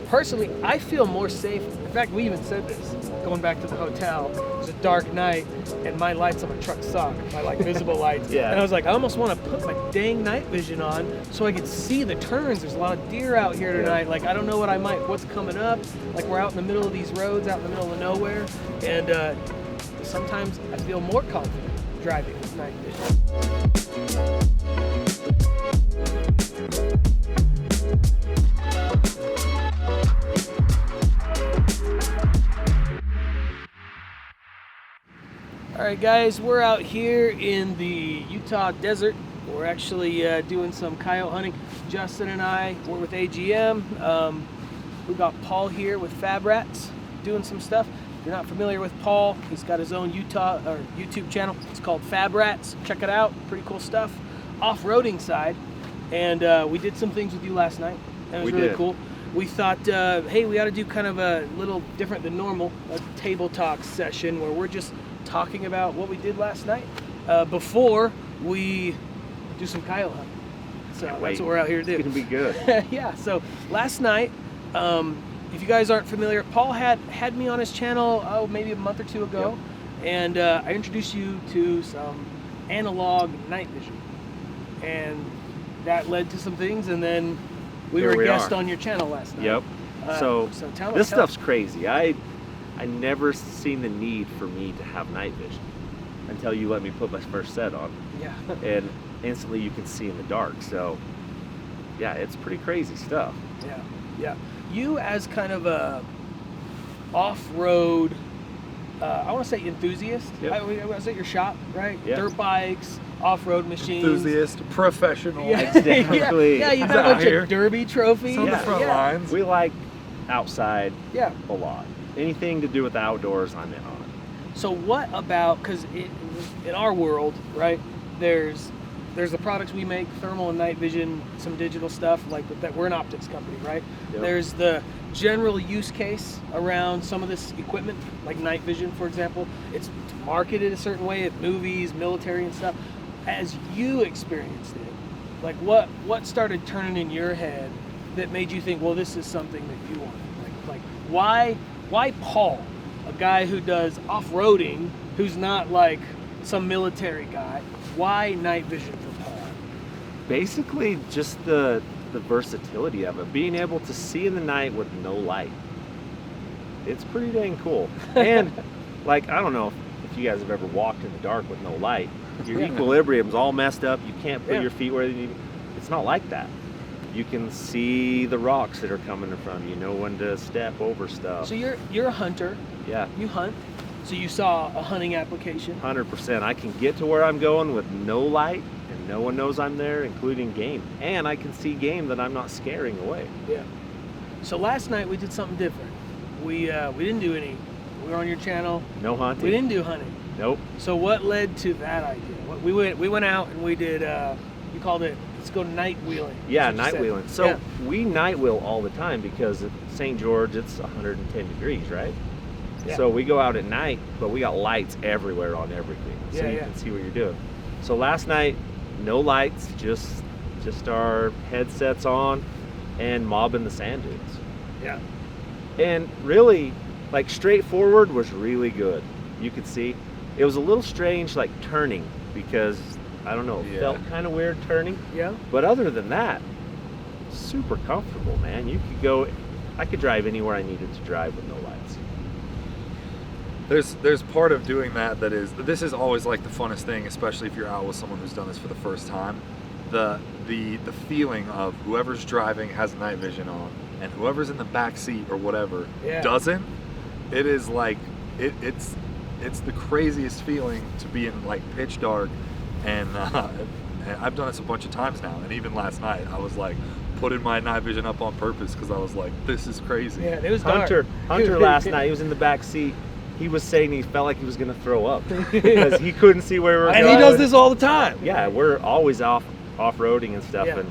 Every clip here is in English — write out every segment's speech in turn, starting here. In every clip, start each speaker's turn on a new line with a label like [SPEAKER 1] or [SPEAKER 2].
[SPEAKER 1] personally, I feel more safe. In fact, we even said this going back to the hotel. It was a dark night, and my lights on my truck suck. My like visible lights.
[SPEAKER 2] Yeah.
[SPEAKER 1] And I was like, I almost want to put my dang night vision on so I could see the turns. There's a lot of deer out here tonight.
[SPEAKER 2] Yeah.
[SPEAKER 1] Like I don't know what's coming up. Like we're out in the middle of these roads, out in the middle of nowhere, and sometimes I feel more confident driving with night vision. All right, guys, we're out here in the Utah desert. We're actually doing some coyote hunting. Justin and I, we're with AGM. We got Paul here with Fab Rats doing some stuff. If you're not familiar with Paul, he's got his own YouTube channel. It's called Fab Rats. Check it out. Pretty cool stuff. Off-roading side. And we did some things with you last night. That was really cool. We thought, hey, we ought to do kind of a little different than normal, a table talk session where we're just talking about what we did last night before we do some coyote hunting. So that's what we're out here to do.
[SPEAKER 2] It's gonna be good.
[SPEAKER 1] Yeah. So last night, if you guys aren't familiar, Paul had me on his channel maybe a month or two ago, and I introduced you to some analog night vision, and that led to some things, and then we were a guest on your channel last night.
[SPEAKER 2] Yep. So
[SPEAKER 1] tell
[SPEAKER 2] this
[SPEAKER 1] us.
[SPEAKER 2] stuff's crazy. I never seen the need for me to have night vision until you let me put my first set on.
[SPEAKER 1] Yeah.
[SPEAKER 2] And instantly you can see in the dark. So yeah, it's pretty crazy stuff.
[SPEAKER 1] Yeah. Yeah. You as kind of a off-road, I want to say enthusiast.
[SPEAKER 2] Yep.
[SPEAKER 1] I was at your shop, right?
[SPEAKER 2] Yeah.
[SPEAKER 1] Dirt bikes, off-road machines.
[SPEAKER 3] Enthusiast, professional.
[SPEAKER 1] Yeah.
[SPEAKER 2] Exactly.
[SPEAKER 1] Yeah, you got a bunch
[SPEAKER 3] here.
[SPEAKER 1] of derby trophies.
[SPEAKER 3] It's on the front lines.
[SPEAKER 2] We like outside
[SPEAKER 1] Yeah.
[SPEAKER 2] a lot. Anything to do with the outdoors, I'm in on it.
[SPEAKER 1] So what about, because in our world, right, there's the products we make, thermal and night vision, some digital stuff, like that. We're an optics company, right?
[SPEAKER 2] Yep.
[SPEAKER 1] There's the general use case around some of this equipment, like night vision, for example. It's marketed a certain way at movies, military and stuff. As you experienced it, like what started turning in your head that made you think, well, this is something that you want? Like why Paul, a guy who does off-roading, who's not like some military guy? Why night vision for Paul?
[SPEAKER 2] Basically, just the versatility of it. Being able to see in the night with no light. It's pretty dang cool. And, like, I don't know if you guys have ever walked in the dark with no light. Your equilibrium's all messed up. You can't put your feet where you need. It's not like that. You can see the rocks that are coming in front of you. Know when to step over stuff.
[SPEAKER 1] So you're a hunter.
[SPEAKER 2] Yeah.
[SPEAKER 1] You hunt. So you saw a hunting application.
[SPEAKER 2] 100%. I can get to where I'm going with no light, and no one knows I'm there, including game. And I can see game that I'm not scaring away.
[SPEAKER 1] Yeah. So last night we did something different. We didn't do any. We were on your channel.
[SPEAKER 2] No hunting.
[SPEAKER 1] We didn't do hunting.
[SPEAKER 2] Nope.
[SPEAKER 1] So what led to that idea? We went out and we did. You called it. Let's go night wheeling.
[SPEAKER 2] Yeah, night wheeling. So we night wheel all the time because at St. George it's 110 degrees, right? Yeah. So we go out at night, but we got lights everywhere on everything, so you can see what you're doing. So last night, no lights, just our headsets on and mobbing the sand dunes.
[SPEAKER 1] Yeah.
[SPEAKER 2] And really, like straightforward was really good. You could see. It was a little strange, like turning, because I don't know, it felt kind of weird turning.
[SPEAKER 1] Yeah.
[SPEAKER 2] But other than that, super comfortable, man. You could go, I could drive anywhere I needed to drive with no lights.
[SPEAKER 3] There's part of doing that this is always like the funnest thing, especially if you're out with someone who's done this for the first time. The feeling of whoever's driving has night vision on and whoever's in the back seat or whatever doesn't. It is like it's the craziest feeling to be in like pitch dark, and I've done this a bunch of times now, and even last night I was like putting my night vision up on purpose because I was like, this is crazy.
[SPEAKER 1] Yeah, it was dark.
[SPEAKER 2] Hunter last night, he was in the back seat. He was saying he felt like he was going to throw up because he couldn't see where we were going.
[SPEAKER 1] And he does this all the time.
[SPEAKER 2] Yeah, we're always off-roading and stuff, and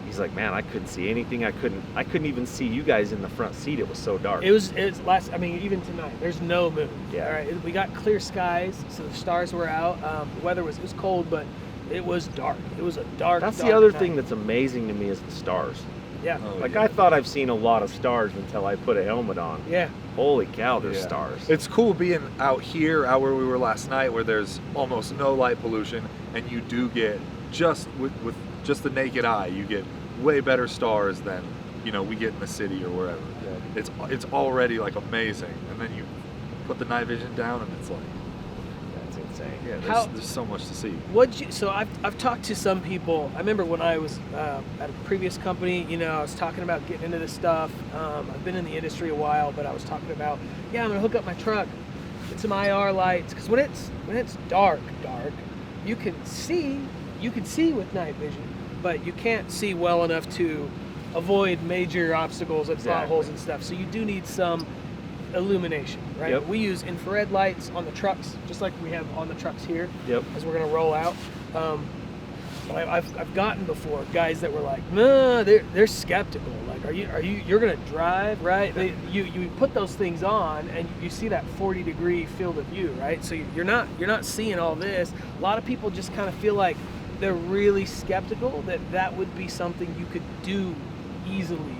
[SPEAKER 2] he's like, man, I couldn't see anything. I couldn't even see you guys in the front seat. It was so dark.
[SPEAKER 1] It's even tonight, there's no moon. Yeah. All right, we got clear skies, so the stars were out. The weather was cold, but it was dark. It was a dark.
[SPEAKER 2] That's
[SPEAKER 1] dark
[SPEAKER 2] the other
[SPEAKER 1] night.
[SPEAKER 2] thing that's amazing to me is the stars.
[SPEAKER 1] Yeah.
[SPEAKER 3] Oh,
[SPEAKER 2] Like,
[SPEAKER 3] yeah.
[SPEAKER 2] I thought I've seen a lot of stars until I put a helmet on.
[SPEAKER 1] Yeah.
[SPEAKER 2] Holy cow, there's
[SPEAKER 3] Yeah.
[SPEAKER 2] stars.
[SPEAKER 3] It's cool being out here, out where we were last night, where there's almost no light pollution, and you do get just with just the naked eye, you get way better stars than we get in the city or wherever.
[SPEAKER 2] Yeah.
[SPEAKER 3] It's already like amazing, and then you put the night vision down, and it's like,
[SPEAKER 2] That's insane.
[SPEAKER 3] yeah,
[SPEAKER 1] How-
[SPEAKER 3] there's so much to see.
[SPEAKER 1] So I've talked to some people. I remember when I was at a previous company, I was talking about getting into this stuff. I've been in the industry a while, but I was talking about, I'm gonna hook up my truck, get some IR lights, because when it's dark, you can see with night vision, but you can't see well enough to avoid major obstacles and
[SPEAKER 2] Exactly.
[SPEAKER 1] potholes and stuff. So you do need some illumination, right?
[SPEAKER 2] Yep.
[SPEAKER 1] We use infrared lights on the trucks, just like we have on the trucks here.
[SPEAKER 2] Yep.
[SPEAKER 1] As we're gonna roll out. But I've gotten before guys that were like, no, they're skeptical. Like, you're gonna drive, right? You put those things on and you see that 40-degree field of view, right? So you're not seeing all this. A lot of people just kind of feel like they're really skeptical that would be something you could do easily.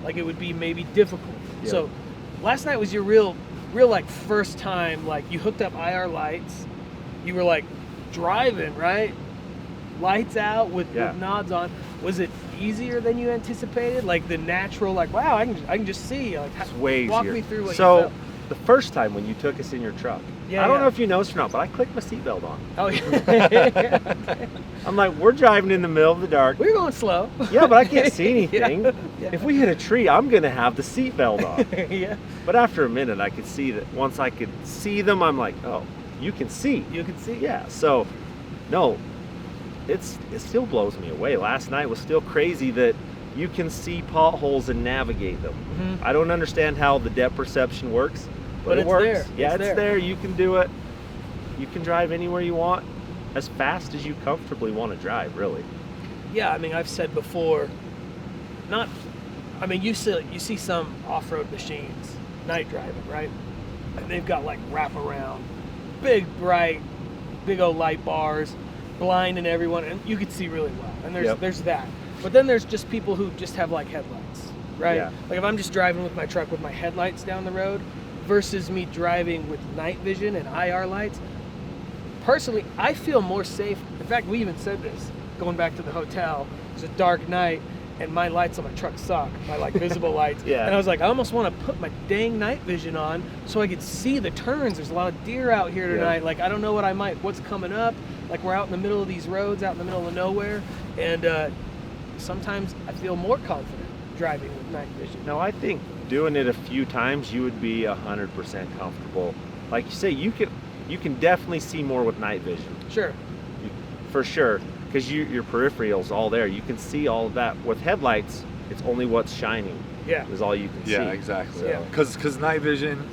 [SPEAKER 1] Like, it would be maybe difficult.
[SPEAKER 2] Yeah.
[SPEAKER 1] So last night was your real like first time, like you hooked up IR lights, you were like driving, right? Lights out with nods on. Was it easier than you anticipated? Like the natural, like, wow, I can just see. Like,
[SPEAKER 2] It's way
[SPEAKER 1] walk
[SPEAKER 2] easier.
[SPEAKER 1] me through what you
[SPEAKER 2] So,
[SPEAKER 1] felt.
[SPEAKER 2] the first time when you took us in your truck,
[SPEAKER 1] Yeah,
[SPEAKER 2] I don't
[SPEAKER 1] yeah.
[SPEAKER 2] know if you noticed or not, but I clicked my seatbelt on.
[SPEAKER 1] Oh yeah.
[SPEAKER 2] I'm like, we're driving in the middle of the dark.
[SPEAKER 1] We were going slow.
[SPEAKER 2] Yeah, but I can't see anything.
[SPEAKER 1] Yeah.
[SPEAKER 2] If we hit a tree, I'm going to have the seatbelt on.
[SPEAKER 1] Yeah.
[SPEAKER 2] But after a minute, I could see that. Once I could see them, I'm like, oh, you can see.
[SPEAKER 1] You can see.
[SPEAKER 2] Yeah, so, no, it still blows me away. Last night was still crazy that you can see potholes and navigate them.
[SPEAKER 1] Mhm.
[SPEAKER 2] I don't understand how the depth perception works, but it
[SPEAKER 1] it's
[SPEAKER 2] works.
[SPEAKER 1] there.
[SPEAKER 2] Yeah,
[SPEAKER 1] It's
[SPEAKER 2] it's
[SPEAKER 1] there.
[SPEAKER 2] there. You can do it. You can drive anywhere you want, as fast as you comfortably want to drive, really.
[SPEAKER 1] Yeah, I mean, I've said before, you see some off-road machines, night driving, right? And they've got like wraparound, big, bright, big old light bars, blinding everyone, and you can see really well. And there's that. But then there's just people who just have like headlights, right?
[SPEAKER 2] Yeah.
[SPEAKER 1] Like if I'm just driving with my truck with my headlights down the road versus me driving with night vision and IR lights, personally, I feel more safe. In fact, we even said this going back to the hotel. It's a dark night, and my lights on my truck suck. My like visible lights.
[SPEAKER 2] Yeah.
[SPEAKER 1] And I was like, I almost want to put my dang night vision on so I could see the turns. There's a lot of deer out here tonight.
[SPEAKER 2] Yeah.
[SPEAKER 1] Like I don't know what's coming up. Like we're out in the middle of these roads, out in the middle of nowhere, and sometimes I feel more confident driving with night vision.
[SPEAKER 2] No, I think doing it a few times, you would be 100% comfortable. Like you say, you can definitely see more with night vision,
[SPEAKER 1] Sure.
[SPEAKER 2] for sure, because your peripheral's all there. You can see all of that. With headlights, it's only what's shining
[SPEAKER 1] Yeah.
[SPEAKER 2] is all you can see.
[SPEAKER 3] Yeah, exactly.
[SPEAKER 1] Yeah.
[SPEAKER 3] Because night vision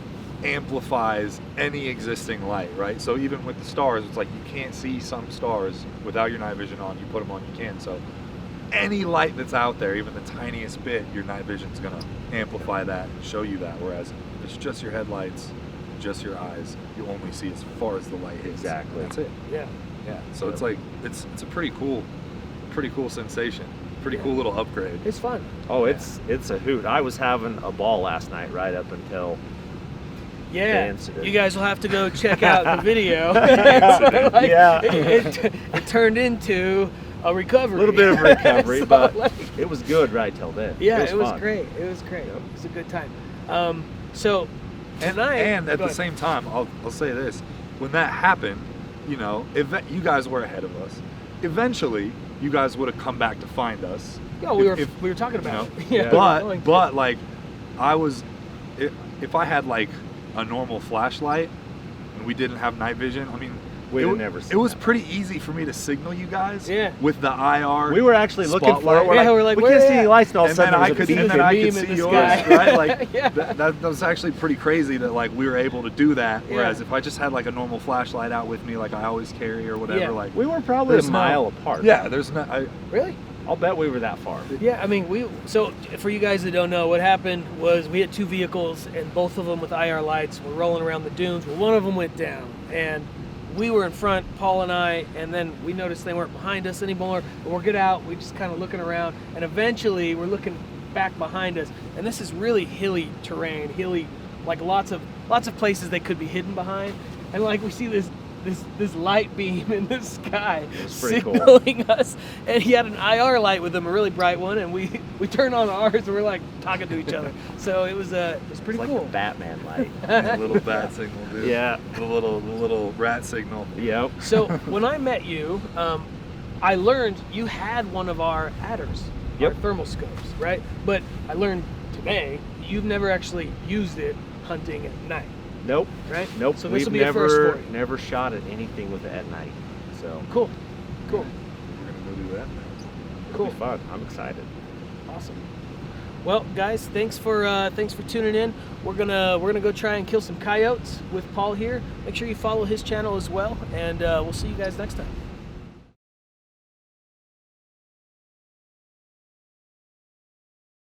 [SPEAKER 3] amplifies any existing light, right? So even with the stars, it's like you can't see some stars without your night vision on. You put them on, you can. So any light that's out there, even the tiniest bit, your night vision's gonna amplify that and show you that. Whereas if it's just your headlights, just your eyes, you only see as far as the light hits.
[SPEAKER 2] Exactly.
[SPEAKER 3] That's it.
[SPEAKER 1] Yeah.
[SPEAKER 3] Yeah. So it's like it's a pretty cool sensation. Pretty
[SPEAKER 1] Yeah.
[SPEAKER 3] cool little upgrade.
[SPEAKER 1] It's fun.
[SPEAKER 2] Oh, it's a hoot. I was having a ball last night, right up until
[SPEAKER 1] Yeah,
[SPEAKER 2] the incident.
[SPEAKER 1] you guys will have to go check out the video.
[SPEAKER 2] Yeah.
[SPEAKER 1] Like,
[SPEAKER 2] Yeah.
[SPEAKER 1] it turned into a recovery.
[SPEAKER 2] a little bit of recovery,
[SPEAKER 1] So,
[SPEAKER 2] but
[SPEAKER 1] like,
[SPEAKER 2] it was good right till then.
[SPEAKER 1] yeah, it was
[SPEAKER 2] fun.
[SPEAKER 1] great. It was great. It was a good time. So tonight,
[SPEAKER 3] And at
[SPEAKER 1] go
[SPEAKER 3] the
[SPEAKER 1] ahead.
[SPEAKER 3] same time, I'll say this: when that happened, you you guys were ahead of us. Eventually, you guys would have come back to find us.
[SPEAKER 1] Yeah, we
[SPEAKER 3] If-
[SPEAKER 1] were talking about it.
[SPEAKER 2] Yeah.
[SPEAKER 1] Yeah,
[SPEAKER 3] But like, if I had like a normal flashlight and we didn't have night vision, I mean,
[SPEAKER 2] We'd have never
[SPEAKER 3] it
[SPEAKER 2] seen
[SPEAKER 3] was
[SPEAKER 2] that.
[SPEAKER 3] pretty easy for me to signal you guys.
[SPEAKER 1] Yeah.
[SPEAKER 3] With the IR.
[SPEAKER 2] We were actually looking for
[SPEAKER 3] spotlight.
[SPEAKER 2] it.
[SPEAKER 1] Yeah, we're like,
[SPEAKER 2] we
[SPEAKER 1] where
[SPEAKER 2] can't
[SPEAKER 1] they
[SPEAKER 2] see any
[SPEAKER 1] at?
[SPEAKER 2] lights, and all of a
[SPEAKER 3] And
[SPEAKER 2] sudden
[SPEAKER 3] then
[SPEAKER 2] there
[SPEAKER 3] I
[SPEAKER 2] was a
[SPEAKER 3] could,
[SPEAKER 2] beam.
[SPEAKER 3] and then I
[SPEAKER 1] beam
[SPEAKER 3] could
[SPEAKER 1] in
[SPEAKER 3] see
[SPEAKER 1] the
[SPEAKER 3] yours,
[SPEAKER 1] sky.
[SPEAKER 3] right? Like
[SPEAKER 1] Yeah.
[SPEAKER 3] that was actually pretty crazy that like we were able to do that.
[SPEAKER 1] Yeah.
[SPEAKER 3] Whereas if I just had like a normal flashlight out with me, like I always carry or whatever,
[SPEAKER 1] Yeah.
[SPEAKER 3] like
[SPEAKER 2] We were probably a
[SPEAKER 3] There's
[SPEAKER 2] mile
[SPEAKER 3] no-
[SPEAKER 2] apart.
[SPEAKER 3] yeah, there's no.
[SPEAKER 1] Really?
[SPEAKER 2] I'll bet we were that far.
[SPEAKER 1] Yeah, I mean, so for you guys that don't know, what happened was we had two vehicles, and both of them with IR lights were rolling around the dunes. Well, one of them went down, and we were in front, Paul and I, and then we noticed they weren't behind us anymore. But we're good out. We just kind of looking around, and eventually we're looking back behind us, and this is really hilly terrain, like lots of places they could be hidden behind, and like we see this light beam in the sky
[SPEAKER 2] pretty
[SPEAKER 1] signaling us, and he had an IR light with him, a really bright one, and we turned on ours and we're like talking to each other. So it was pretty
[SPEAKER 2] It's
[SPEAKER 1] cool.
[SPEAKER 2] like the Batman light.
[SPEAKER 3] A little bat signal, dude.
[SPEAKER 2] Yeah.
[SPEAKER 3] The little rat signal.
[SPEAKER 2] Yep.
[SPEAKER 1] So when I met you, I learned you had one of our adders, our
[SPEAKER 2] Yep.
[SPEAKER 1] thermal scopes, right? But I learned today you've never actually used it hunting at night,
[SPEAKER 2] Nope.
[SPEAKER 1] right?
[SPEAKER 2] Nope.
[SPEAKER 1] So this
[SPEAKER 2] We've
[SPEAKER 1] will be a first for you.
[SPEAKER 2] never shot at anything with it at night. So
[SPEAKER 1] Cool.
[SPEAKER 3] We're gonna go do that now.
[SPEAKER 2] it'll be fun. I'm excited.
[SPEAKER 1] Awesome. Well, guys, thanks for tuning in. We're gonna go try and kill some coyotes with Paul here. Make sure you follow his channel as well, and we'll see you guys next time.